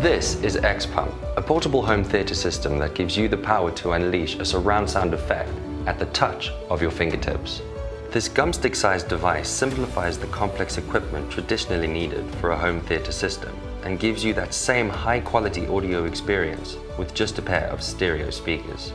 This is XPUMP, a portable home theatre system that gives you the power to unleash a surround sound effect at the touch of your fingertips. This gumstick-sized device simplifies the complex equipment traditionally needed for a home theatre system and gives you that same high-quality audio experience with just a pair of stereo speakers.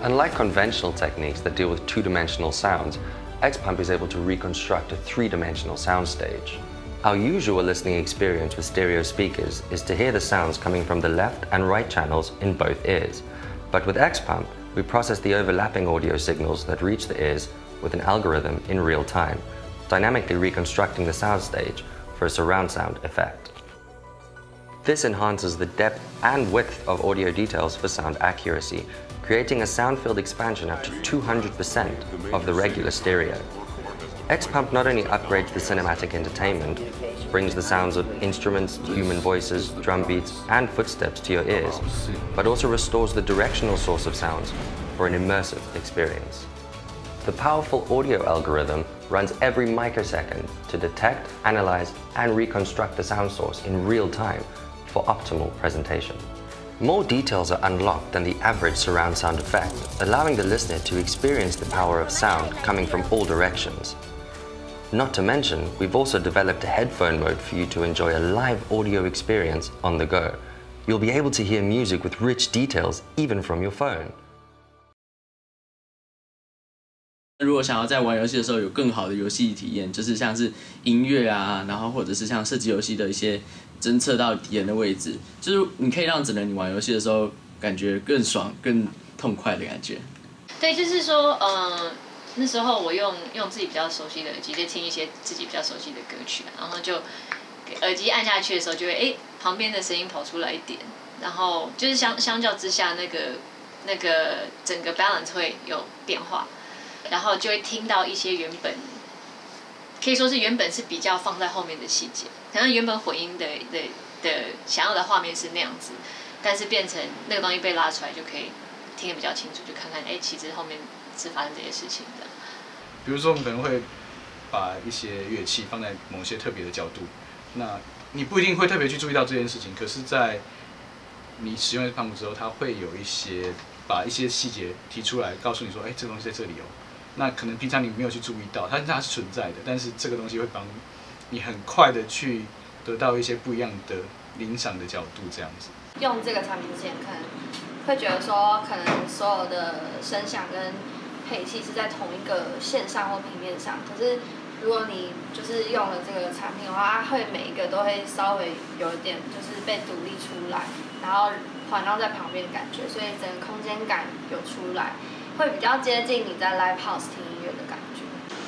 Unlike conventional techniques that deal with two-dimensional sounds, XPUMP is able to reconstruct a three-dimensional soundstage. Our usual listening experience with stereo speakers is to hear the sounds coming from the left and right channels in both ears. But with XPUMP, we process the overlapping audio signals that reach the ears with an algorithm in real time, dynamically reconstructing the soundstage for a surround sound effect. This enhances the depth and width of audio details for sound accuracy, creating a sound field expansion up to 200% of the regular stereo. XPUMP not only upgrades the cinematic entertainment, brings the sounds of instruments, human voices, drum beats, and footsteps to your ears, but also restores the directional source of sounds for an immersive experience. The powerful audio algorithm runs every microsecond to detect, analyze, and reconstruct the sound source in real time for optimal presentation. More details are unlocked than the average surround sound effect, allowing the listener to experience the power of sound coming from all directions. Not to mention, we've also developed a headphone mode for you to enjoy a live audio experience on the go. You'll be able to hear music with rich details even from your phone. 如果想要在玩游戏的时候有更好的游戏体验，就是像是音乐啊，然后或者是像射击游戏的一些侦测到敌人的位置，就是你可以让整个你玩游戏的时候感觉更爽、更痛快的感觉。对，就是说，那时候我用自己比较熟悉的耳机，在听一些自己比较熟悉的歌曲，然后就耳机按下去的时候，就会旁边的声音跑出来一点，然后就是相较之下，那个整个 balance 会有变化。然后就会听到一些原本可以说是原本是比较放在后面的细节，可能原本混音的想要的画面是那样子，但是变成那个东西被拉出来，就可以听得比较清楚，就看看其实后面是发生这些事情的。比如说我们可能会把一些乐器放在某些特别的角度，那你不一定会特别去注意到这件事情，可是在你使用XPUMP之后，它会有把一些细节提出来，告诉你说，这个东西在这里哦。那可能平常你没有去注意到，它是存在的，但是这个东西会帮你很快的去得到一些不一样的欣赏的角度，这样子。用这个产品之前，可能会觉得说，可能所有的声响跟配器是在同一个线上或平面上，可是如果你就是用了这个产品的话，它会每一个都会稍微有一点就是被独立出来，然后环绕在旁边的感觉，所以整个空间感有出来。会比较接近你在 live house 听音乐的感觉，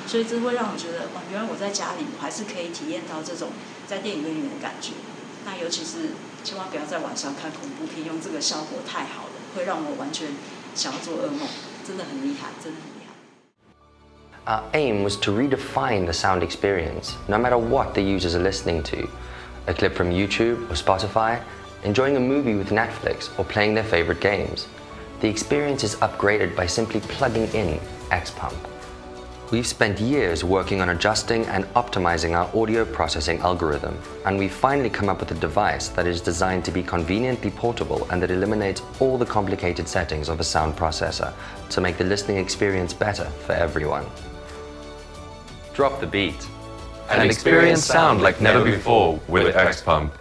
所以这会让我觉得，原来我在家里我还是可以体验到这种在电影院里面的感觉。那尤其是千万不要在晚上看恐怖片，用这个效果太好了，会让我完全想要做噩梦，真的很厉害，真的很厉害。Our aim was to redefine the sound experience, no matter what the users are listening to. A clip from YouTube or Spotify, enjoying a movie with Netflix, or playing their favorite games. The experience is upgraded by simply plugging in XPUMP. We've spent years working on adjusting and optimizing our audio processing algorithm, and we've finally come up with a device that is designed to be conveniently portable and that eliminates all the complicated settings of a sound processor to make the listening experience better for everyone. Drop the beat and experience sound like never before with XPUMP.